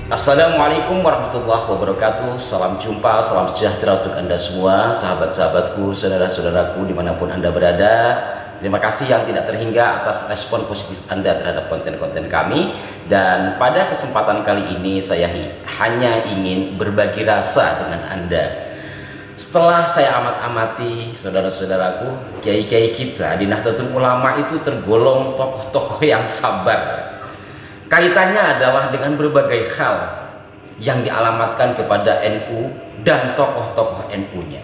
Assalamualaikum warahmatullahi wabarakatuh. Salam jumpa, salam sejahtera untuk Anda semua, sahabat-sahabatku, saudara-saudaraku dimanapun Anda berada. Terima kasih yang tidak terhingga atas respon positif Anda terhadap konten-konten kami. Dan pada kesempatan kali ini saya hanya ingin berbagi rasa dengan Anda. Setelah saya amat-amati, saudara-saudaraku, kiai-kiai kita di Nahdlatul Ulama itu tergolong tokoh-tokoh yang sabar. Kaitannya adalah dengan berbagai hal yang dialamatkan kepada NU dan tokoh-tokoh NU-nya.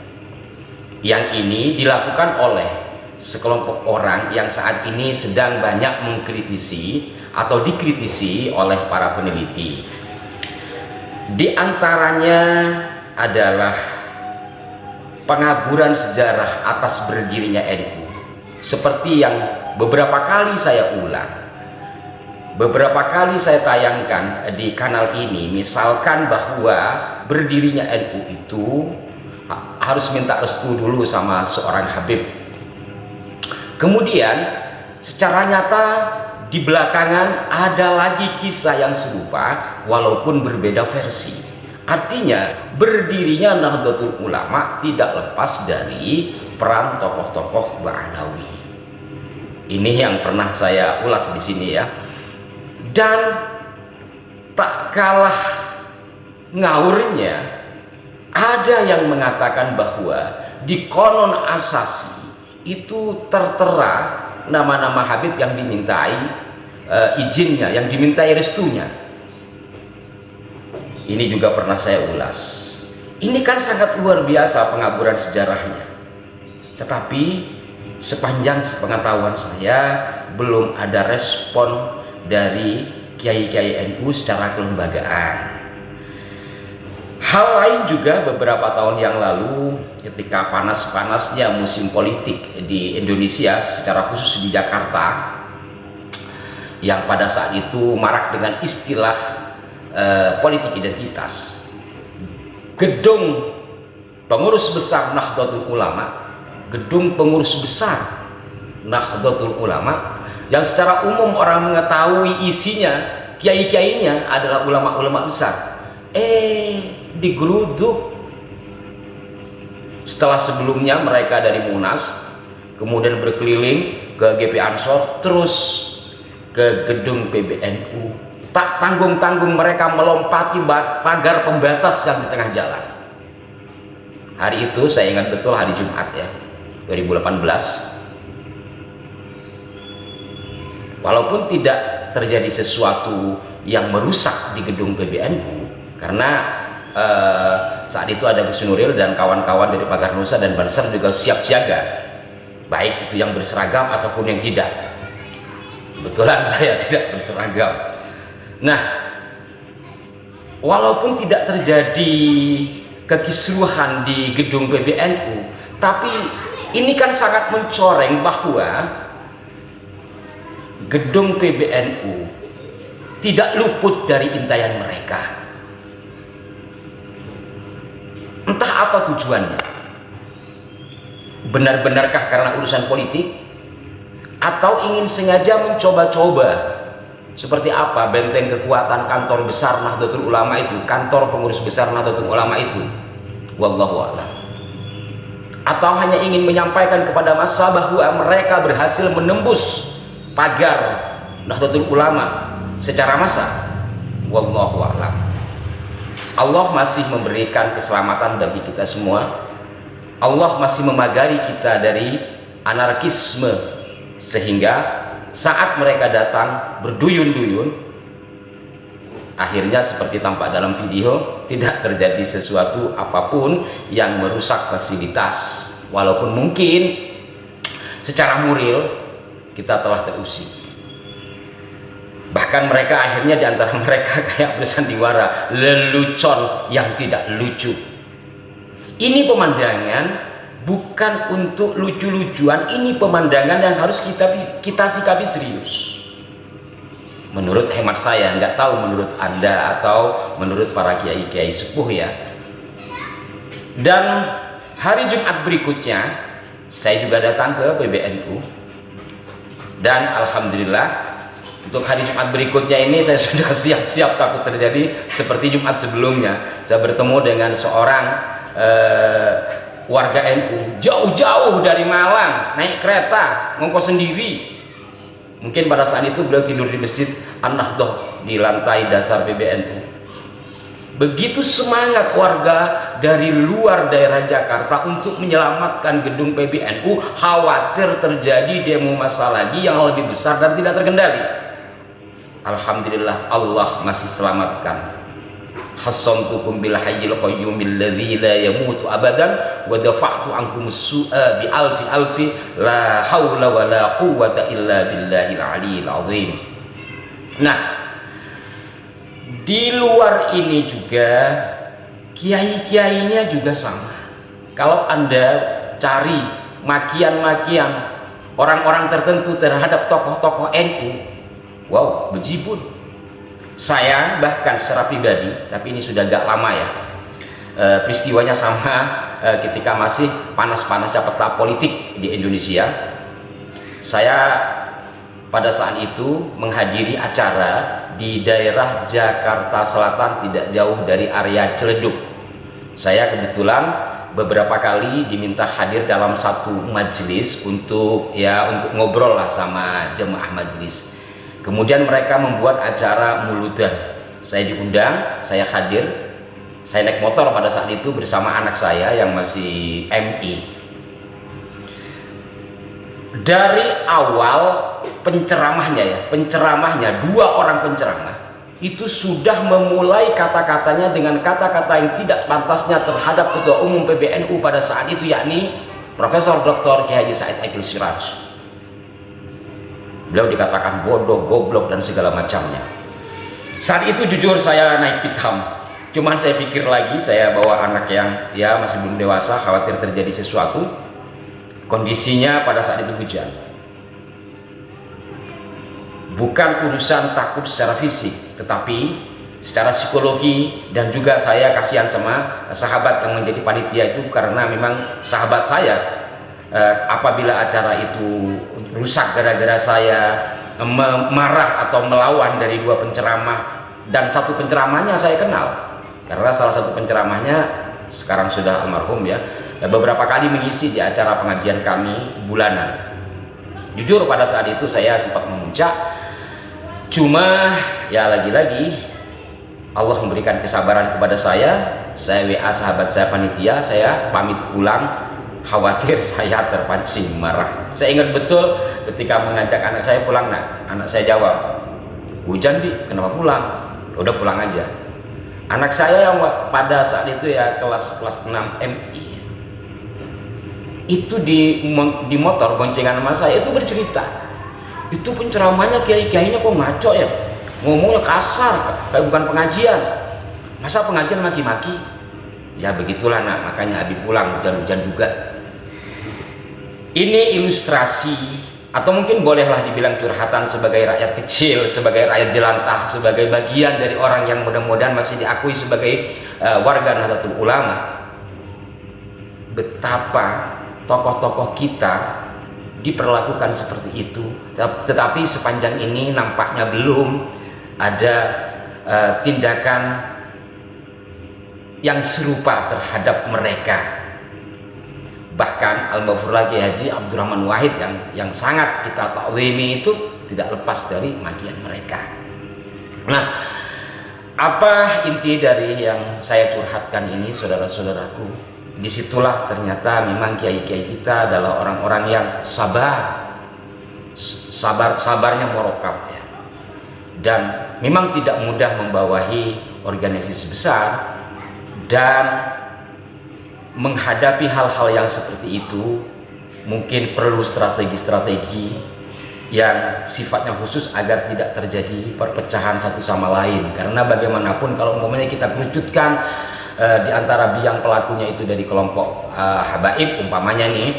Yang ini dilakukan oleh sekelompok orang yang saat ini sedang banyak mengkritisi atau dikritisi oleh para peneliti. Di antaranya adalah pengaburan sejarah atas berdirinya NU. Seperti yang beberapa kali saya ulang, beberapa kali saya tayangkan di kanal ini, misalkan bahwa berdirinya NU itu harus minta restu dulu sama seorang Habib. Kemudian secara nyata di belakangan ada lagi kisah yang serupa walaupun berbeda versi. Artinya berdirinya Nahdlatul Ulama tidak lepas dari peran tokoh-tokoh Ba'alawi. Ini yang pernah saya ulas di sini ya. Dan tak kalah ngawurnya, ada yang mengatakan bahwa di konon asasi itu tertera nama-nama Habib yang dimintai izinnya, yang dimintai restunya. Ini juga pernah saya ulas. Ini kan sangat luar biasa pengaburan sejarahnya. Tetapi sepanjang sepengetahuan saya belum ada respon dari kiai-kiai NU secara kelembagaan. Hal lain juga beberapa tahun yang lalu ketika panas-panasnya musim politik di Indonesia, secara khusus di Jakarta, yang pada saat itu marak dengan istilah politik identitas. Gedung pengurus besar Nahdlatul Ulama, gedung pengurus besar Nahdlatul Ulama yang secara umum orang mengetahui isinya, kiai-kiainya adalah ulama-ulama besar, digeruduk. Setelah sebelumnya mereka dari Munas kemudian berkeliling ke GP Ansor, terus ke gedung PBNU. Tak tanggung-tanggung mereka melompati pagar pembatas yang di tengah jalan. Hari itu saya ingat betul, hari Jumat ya, 2018. Walaupun tidak terjadi sesuatu yang merusak di gedung PBNU, karena saat itu ada Gus Nuril dan kawan-kawan dari Pagar Nusa dan Banser juga siap siaga, baik itu yang berseragam ataupun yang tidak. Kebetulan saya tidak berseragam. Nah, walaupun tidak terjadi kekisruhan di gedung PBNU, tapi ini kan sangat mencoreng bahwa gedung PBNU tidak luput dari intaian mereka. Entah apa tujuannya. Benar-benarkah karena urusan politik, atau ingin sengaja mencoba-coba seperti apa benteng kekuatan kantor besar Nahdlatul Ulama itu, kantor pengurus besar Nahdlatul Ulama itu? Wallahu a'lam. Atau hanya ingin menyampaikan kepada massa bahwa mereka berhasil menembus pagar Nahdlatul Ulama secara massal? Wallahu a'lam. Allah masih memberikan keselamatan bagi kita semua. Allah masih memagari kita dari anarkisme, sehingga saat mereka datang berduyun-duyun, akhirnya seperti tampak dalam video, tidak terjadi sesuatu apapun yang merusak fasilitas. Walaupun mungkin secara moral kita telah terusik. Bahkan mereka akhirnya diantara mereka kayak bersandiwara, lelucon yang tidak lucu. Ini pemandangan bukan untuk lucu-lucuan, ini pemandangan yang harus kita sikapi serius. Menurut hemat saya, nggak tahu menurut Anda atau menurut para kiai-kiai sepuh ya. Dan hari Jumat berikutnya saya juga datang ke PBNU, dan alhamdulillah Untuk hari Jumat berikutnya ini saya sudah siap-siap takut terjadi seperti Jumat sebelumnya. Saya bertemu dengan seorang warga NU jauh-jauh dari Malang, naik kereta ngongkos sendiri. Mungkin pada saat itu beliau tidur di masjid An-Nahdhah di lantai dasar PBNU. Begitu semangat warga dari luar daerah Jakarta untuk menyelamatkan gedung PBNU, khawatir terjadi demo massa lagi yang lebih besar dan tidak terkendali. Alhamdulillah Allah masih selamatkan. Hassantukum bil hayyil qayyumil ladzi la yamutu abadan wa dafa'tu ankum as-su'a bi alfi la haula wa la quwwata illa billahil aliyil azim. Nah, di luar ini juga kiai-kiainya juga sama. Kalau Anda cari makian-makian orang-orang tertentu terhadap tokoh-tokoh NU, wow, bejibun. Saya bahkan secara pribadi, tapi ini sudah agak lama ya, peristiwanya sama ketika masih panas-panasnya peta politik di Indonesia. Saya pada saat itu menghadiri acara di daerah Jakarta Selatan, tidak jauh dari area Ciledug. Saya kebetulan beberapa kali diminta hadir dalam satu majelis untuk ngobrol lah sama jemaah majelis. Kemudian mereka membuat acara muludan. Saya diundang, saya hadir. Saya naik motor pada saat itu bersama anak saya yang masih MI. Dari awal penceramahnya dua orang penceramah itu sudah memulai kata-katanya dengan kata-kata yang tidak pantasnya terhadap Ketua Umum PBNU pada saat itu, yakni Profesor Dr. Kiai Haji Said Akil Siraj. Beliau dikatakan bodoh, goblok dan segala macamnya. Saat itu jujur saya naik pitam. Cuman saya pikir lagi, saya bawa anak yang masih belum dewasa, khawatir terjadi sesuatu. Kondisinya pada saat itu hujan. Bukan urusan takut secara fisik, tetapi secara psikologi, dan juga saya kasihan sama sahabat yang menjadi panitia itu, karena memang sahabat saya apabila acara itu rusak gara-gara saya marah atau melawan dari dua penceramah, dan satu penceramahnya saya kenal karena salah satu penceramahnya sekarang sudah almarhum ya, beberapa kali mengisi di acara pengajian kami bulanan. Jujur pada saat itu saya sempat memuncak, cuma ya lagi-lagi Allah memberikan kesabaran kepada saya WA sahabat saya panitia, saya pamit pulang, khawatir saya terpancing marah. Saya ingat betul ketika mengajak anak saya pulang, anak saya jawab, hujan Bi, kenapa pulang? Udah pulang aja. Anak saya yang pada saat itu ya kelas 6 MI itu di motor boncengan sama saya itu bercerita, itu penceramahnya kiai-kiainya kok ngaco ya, ngomongnya kasar kayak bukan pengajian. Masa pengajian maki-maki? Ya begitulah makanya Abi pulang hujan-hujan juga. Ini ilustrasi, atau mungkin bolehlah dibilang curhatan sebagai rakyat kecil, sebagai rakyat jelantah, sebagai bagian dari orang yang mudah-mudahan masih diakui sebagai warga Nahdlatul Ulama. Betapa tokoh-tokoh kita diperlakukan seperti itu, tetapi sepanjang ini nampaknya belum ada tindakan yang serupa terhadap mereka. Bahkan Al-Mafurlah Kiai Haji Abdurrahman Wahid yang sangat kita ta'zimi itu tidak lepas dari makian mereka. Nah, apa inti dari yang saya curhatkan ini, saudara-saudaraku? Disitulah ternyata memang kiai-kiai kita adalah orang-orang yang sabarnya merokap ya. Dan memang tidak mudah membawahi organisasi besar, dan menghadapi hal-hal yang seperti itu mungkin perlu strategi-strategi yang sifatnya khusus agar tidak terjadi perpecahan satu sama lain. Karena bagaimanapun kalau umpamanya kita kerucutkan di antara biang pelakunya itu dari kelompok habaib umpamanya nih,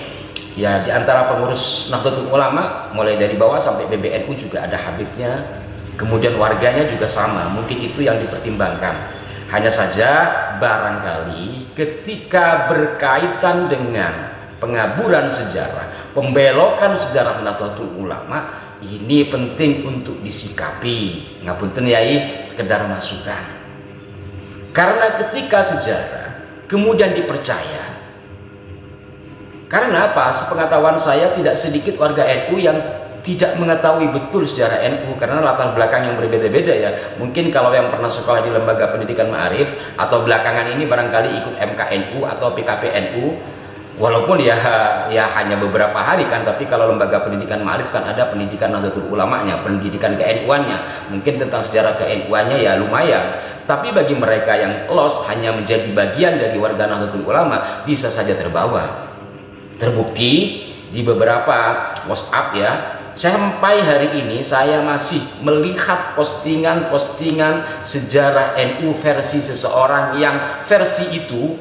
ya di antara pengurus Nahdlatul Ulama mulai dari bawah sampai PBNU juga ada habibnya, kemudian warganya juga sama, mungkin itu yang dipertimbangkan. Hanya saja barangkali ketika berkaitan dengan pengaburan sejarah, pembelokan sejarah Nahdlatul Ulama, ini penting untuk disikapi. Ngapunten yai, sekedar masukan. Karena ketika sejarah kemudian dipercaya, karena apa? Sepengetahuan saya tidak sedikit warga NU yang tidak mengetahui betul sejarah NU karena latar belakang yang berbeda-beda ya. Mungkin kalau yang pernah sekolah di lembaga pendidikan Ma'arif atau belakangan ini barangkali ikut MKNU atau PKPNU, walaupun ya hanya beberapa hari kan, tapi kalau lembaga pendidikan Ma'arif kan ada pendidikan Nahdlatul Ulamanya, pendidikan ke-NU-annya. Mungkin tentang sejarah ke-NU-annya ya lumayan. Tapi bagi mereka yang lost hanya menjadi bagian dari warga Nahdlatul Ulama bisa saja terbawa. Terbukti di beberapa WhatsApp ya, sampai hari ini saya masih melihat postingan-postingan sejarah NU versi seseorang yang versi itu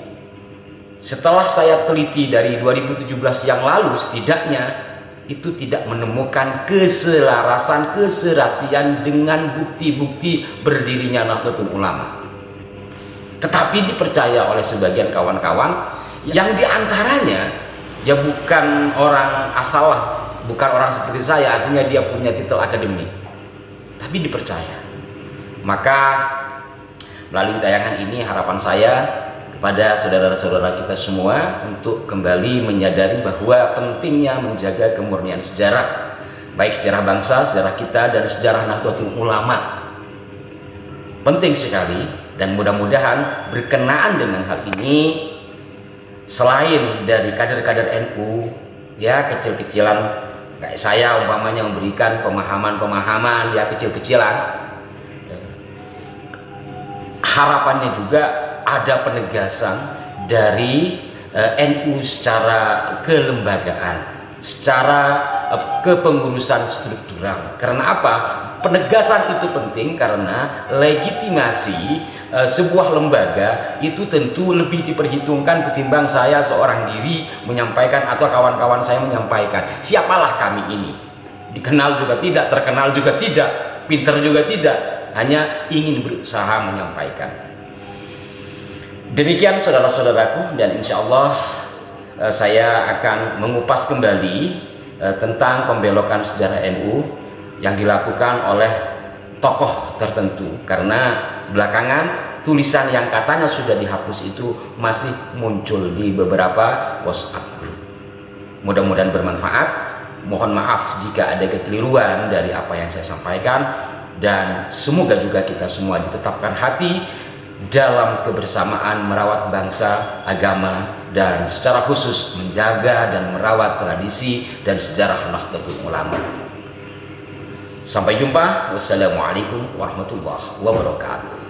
setelah saya teliti dari 2017 yang lalu setidaknya itu tidak menemukan keselarasan, keserasian dengan bukti-bukti berdirinya Nahdlatul Ulama. Tetapi dipercaya oleh sebagian kawan-kawan yang diantaranya ya bukan orang asal, bukan orang seperti saya, artinya dia punya titel akademik, tapi dipercaya. Maka melalui tayangan ini harapan saya kepada saudara-saudara kita semua untuk kembali menyadari bahwa pentingnya menjaga kemurnian sejarah, baik sejarah bangsa, sejarah kita, dan sejarah Nahdlatul Ulama. Penting sekali, dan mudah-mudahan berkenaan dengan hal ini, selain dari kader-kader NU ya kecil-kecilan kayak saya umpamanya memberikan pemahaman-pemahaman ya kecil-kecilan, harapannya juga ada penegasan dari NU secara kelembagaan, secara kepengurusan struktural. Karena apa? Penegasan itu penting karena legitimasi sebuah lembaga itu tentu lebih diperhitungkan ketimbang saya seorang diri menyampaikan atau kawan-kawan saya menyampaikan. Siapalah kami ini? Dikenal juga tidak, terkenal juga tidak, pinter juga tidak, hanya ingin berusaha menyampaikan. Demikian saudara-saudaraku, dan insya Allah saya akan mengupas kembali tentang pembelokan sejarah NU yang dilakukan oleh tokoh tertentu, karena belakangan tulisan yang katanya sudah dihapus itu masih muncul di beberapa WhatsApp group. Mudah-mudahan bermanfaat. Mohon maaf jika ada kekeliruan dari apa yang saya sampaikan, dan semoga juga kita semua ditetapkan hati dalam kebersamaan merawat bangsa, agama, dan secara khusus menjaga dan merawat tradisi dan sejarah Nahdlatul Ulama. Sampai jumpa. Wassalamualaikum warahmatullahi wabarakatuh.